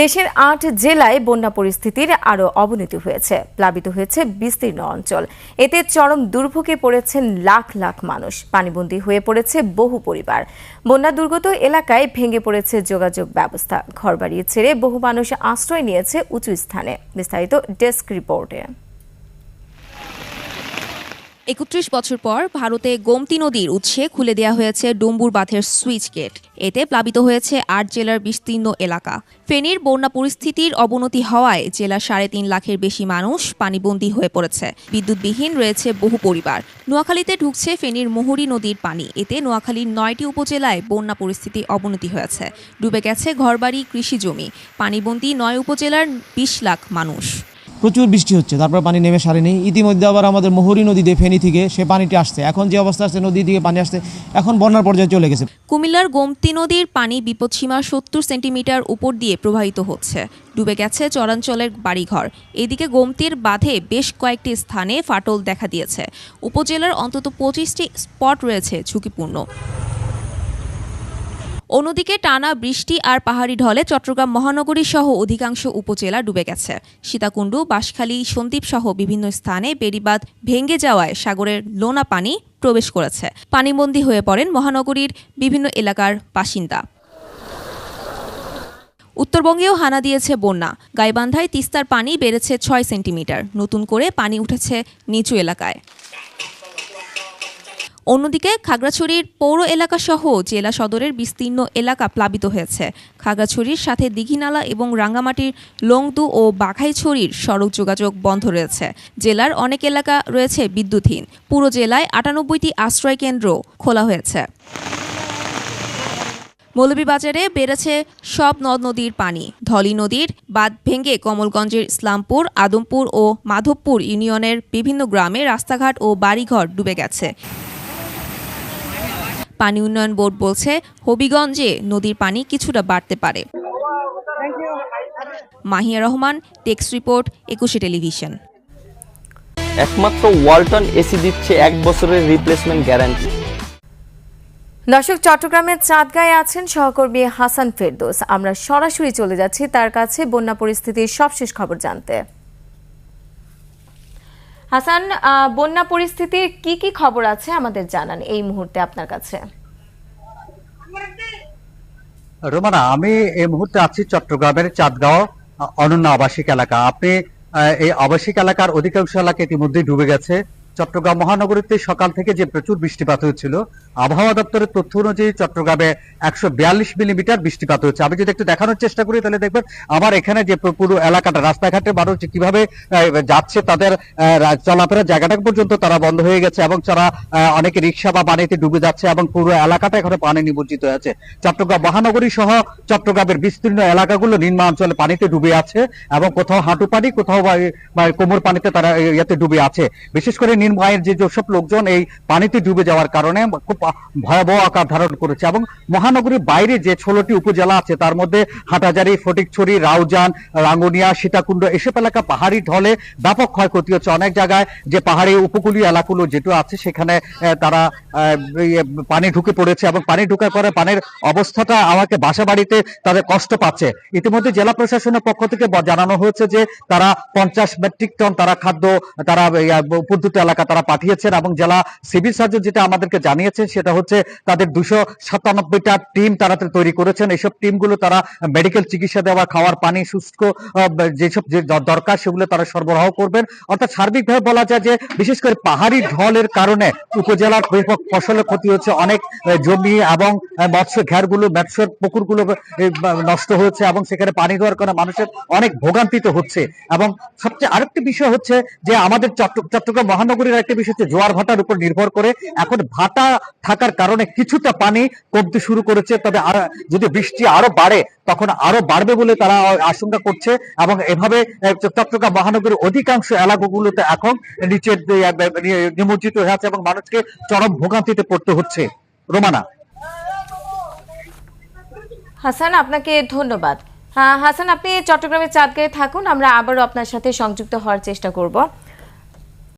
দেশের ৮ জেলায় বন্যা পরিস্থিতির আরও অবনতি হয়েছে। প্লাবিত হয়েছে বিস্তীর্ণ অঞ্চল। এতে চরম দুর্ভোগে পড়েছেন লাখ লাখ মানুষ। পানিবন্দী হয়ে পড়েছে বহু পরিবার। বন্যা দুর্গত এলাকায় ভেঙে পড়েছে যোগাযোগ ব্যবস্থা। ঘরবাড়ি ছেড়ে বহু মানুষ আশ্রয় নিয়েছে উঁচু স্থানে। বিস্তারিত ডেস্ক রিপোর্টে। ৩১ বছর পর ভারতে গোমতী নদীর উৎসে খুলে দেওয়া হয়েছে ডুম্বুর বাঁধের সুইচ গেট। এতে প্লাবিত হয়েছে ৮ জেলার বিস্তীর্ণ এলাকা। ফেনীর বন্যা পরিস্থিতির অবনতি হওয়ায় জেলার ৩.৫ লাখের বেশি মানুষ পানিবন্দী হয়ে পড়েছে। বিদ্যুৎবিহীন রয়েছে বহু পরিবার। নোয়াখালীতে ঢুকছে ফেনীর মুহুরী নদীর পানি। এতে নোয়াখালীর ৯টি উপজেলায় বন্যা পরিস্থিতি অবনতি হয়েছে। ডুবে গেছে ঘরবাড়ি, কৃষি জমি। পানিবন্দী ৯ উপজেলার ২০ লাখ মানুষ। প্রচুর বৃষ্টি হচ্ছে, তারপর পানি নেমে সারেনি। ইতিমধ্যে আবার আমাদের মুহুরী নদীতে ফেনী থেকে সে পানিটি আসছে। এখন যে অবস্থা আসছে, নদী থেকে পানি আসছে, এখন বন্যার পর্যায়ে চলে গেছে। কুমিল্লার গোমতী নদীর পানি বিপদসীমার ৭০ সেন্টিমিটার উপর দিয়ে প্রবাহিত হচ্ছে। ডুবে গেছে চরাঞ্চলের বাড়িঘর। এদিকে গোমতীর বাঁধে বেশ কয়েকটি স্থানে ফাটল দেখা দিয়েছে। উপজেলার অন্তত ২৫টি স্পট রয়েছে ঝুঁকিপূর্ণ। অন্যদিকে টানা বৃষ্টি আর পাহাড়ি ঢলে চট্টগ্রাম মহানগরী সহ অধিকাংশ উপজেলা ডুবে গেছে। সীতাকুণ্ড, বাঁশখালী, সন্দ্বীপ সহ বিভিন্ন স্থানে বেড়িবাঁধ ভেঙে যাওয়ায় সাগরের লোনা পানি প্রবেশ করেছে। পানিবন্দী হয়ে পড়েন মহানগরীর বিভিন্ন এলাকার বাসিন্দা। উত্তরবঙ্গেও হানা দিয়েছে বন্যা। গাইবান্ধায় তিস্তার পানি বেড়েছে ৬ সেন্টিমিটার। নতুন করে পানি উঠেছে নিচু এলাকায়। অন্যদিকে খাগড়াছড়ির পৌর এলাকা সহ জেলা সদরের বিস্তীর্ণ এলাকা প্লাবিত হয়েছে। খাগড়াছড়ির সাথে দীঘিনালা এবং রাঙ্গামাটির লংদু ও বাঘাইছড়ির সড়ক যোগাযোগ বন্ধ রয়েছে। জেলার অনেক এলাকা রয়েছে বিদ্যুৎহীন। পুরো জেলায় ৯৮টি আশ্রয় কেন্দ্র খোলা হয়েছে। মৌলভীবাজারে বেড়েছে সব নদ নদীর পানি। ধলি নদীর বাঁধ ভেঙে কমলগঞ্জের ইসলামপুর, আদমপুর ও মাধবপুর ইউনিয়নের বিভিন্ন গ্রামে রাস্তাঘাট ও বাড়িঘর ডুবে গেছে। পানি উন্নয়ন বোর্ড বলছে, হবিগঞ্জে নদীর পানি কিছুটা বাড়তে পারে। Mahiya Rahman, desk report, ২১ television. একমাত্র ওয়ালটন এসি দিচ্ছে ১ বছরের রিপ্লেসমেন্ট গ্যারান্টি। দর্শক, চট্টগ্রামের চাঁদগাঁয়ে আছেন সহকর্মী হাসান ফেরদৌস। আমরা সরাসরি চলে যাচ্ছি তার কাছে বন্যা পরিস্থিতির সবশেষ খবর জানতে। হাসান, বন্যা পরিস্থিতির কি কি খবর আছে আমাদের জানান এই মুহূর্তে আপনার কাছে। রোমানা, আমি এই মুহূর্তে আছি চট্টগ্রামের চাঁদগাঁও অনন্য আবাসিক এলাকা। আপনি এই আবাসিক এলাকার অধিকাংশ এলাকা ইতিমধ্যে ডুবে গেছে। চট্টগ্রাম মহানগরীতে সকাল থেকে যে প্রচুর বৃষ্টিপাত হয়েছিল, আবহাওয়া দপ্তরের তথ্য অনুযায়ী চট্টগ্রামে ১৪২ মিলিমিটার বৃষ্টিপাত হচ্ছে। আমি যদি একটু দেখানোর চেষ্টা করি তাহলে দেখবেন আমার এখানে যে পুরো এলাকাটা, রাস্তাঘাটে মানুষ কিভাবে যাচ্ছে, তাদের চলাফেরার জায়গাটা পর্যন্ত তারা বন্ধ হয়ে গেছে এবং তারা অনেকে রিক্সা বা পানিতে ডুবে যাচ্ছে এবং পুরো এলাকাটা এখন পানি নিমজ্জিত হয়েছে। চট্টগ্রাম মহানগরী সহ চট্টগ্রামের বিস্তীর্ণ এলাকাগুলো নিম্ন অঞ্চলে পানিতে ডুবে আছে এবং কোথাও হাঁটু পানি, কোথাও কোমর পানিতে তারা ইয়েতে ডুবে আছে। বিশেষ করে নিম্ন আয়ের যেসব লোকজন এই পানিতে ডুবে যাওয়ার কারণে খুব ভয়াবহ আকার ধারণ করেছে। এবং মহানগরীর বাইরে যে ১৬টি উপজেলা আছে তার মধ্যে হাটাজারি, ফটিকছড়ি, রাউজান, রাঙ্গুনিয়া, সীতাকুণ্ড এসব এলাকা পাহাড়ি ঢলে ব্যাপক ক্ষয়ক্ষতি হচ্ছে। অনেক জায়গায় যে পাহাড়ি উপকূলীয় এলাকাগুলো যেটা আছে সেখানে তারা পানি ঢুকে পড়েছে এবং পানি ঢুকার পরে পানির অবস্থাটা আমাকে বাসা বাড়িতে তাদের কষ্ট পাচ্ছে। ইতিমধ্যে জেলা প্রশাসনের পক্ষ থেকে জানানো হয়েছে যে তারা ৫০ মেট্রিক টন তারা খাদ্য তারা উপদ্রুত এলাকা তারা পাঠিয়েছেন এবং জেলা সিভিল সার্জন যেটা আমাদেরকে জানিয়েছেন সেটা হচ্ছে তাদের ২৯৭টা টিম তারা তৈরি করেছেন। এইসব টিমগুলো তারা মেডিকেল চিকিৎসা দেওয়া, খাওয়ার পানি, শুষ্ক যেসব দরকার সেগুলো তারা সরবরাহ করবেন। অর্থাৎ সার্বিকভাবে বলা যায় যে বিশেষ করে পাহাড়ি ঢলের কারণে উপজেলার ব্যাপক ফসলের ক্ষতি হচ্ছে। অনেক জমি এবং মৎস্য ঘেরগুলো, মৎস্যের পুকুরগুলো নষ্ট হয়েছে এবং সেখানে পানি দেওয়ার কারণে মানুষের অনেক ভোগান্তিতে হচ্ছে। এবং সবচেয়ে আরেকটি বিষয় হচ্ছে যে আমাদের চট্টগ্রাম মহানগরীর একটা বিষয় হচ্ছে জোয়ার ভাটার উপর নির্ভর করে। এখন ভাটা থাকার কারণে কিছুটা পানি কমতে শুরু করেছে, তবে যদি বৃষ্টি আরো বাড়ে তখন আরো বাড়বে বলে তারা আশঙ্কা করছে। এবং এভাবে চট্টগ্রাম মহানগরীর অধিকাংশ এলাকাগুলোতে এখন নিচের নিমজ্জিত হয়ে আছে এবং মানুষকে চরম ভোগান্তিতে পড়তে হচ্ছে। রোমানা। হাসান, আপনাকে ধন্যবাদ। হাসান, আপনি চট্টগ্রামের চাঁদগাঁয়ে থাকুন, আমরা আবারও আপনার সাথে সংযুক্ত হওয়ার চেষ্টা করব।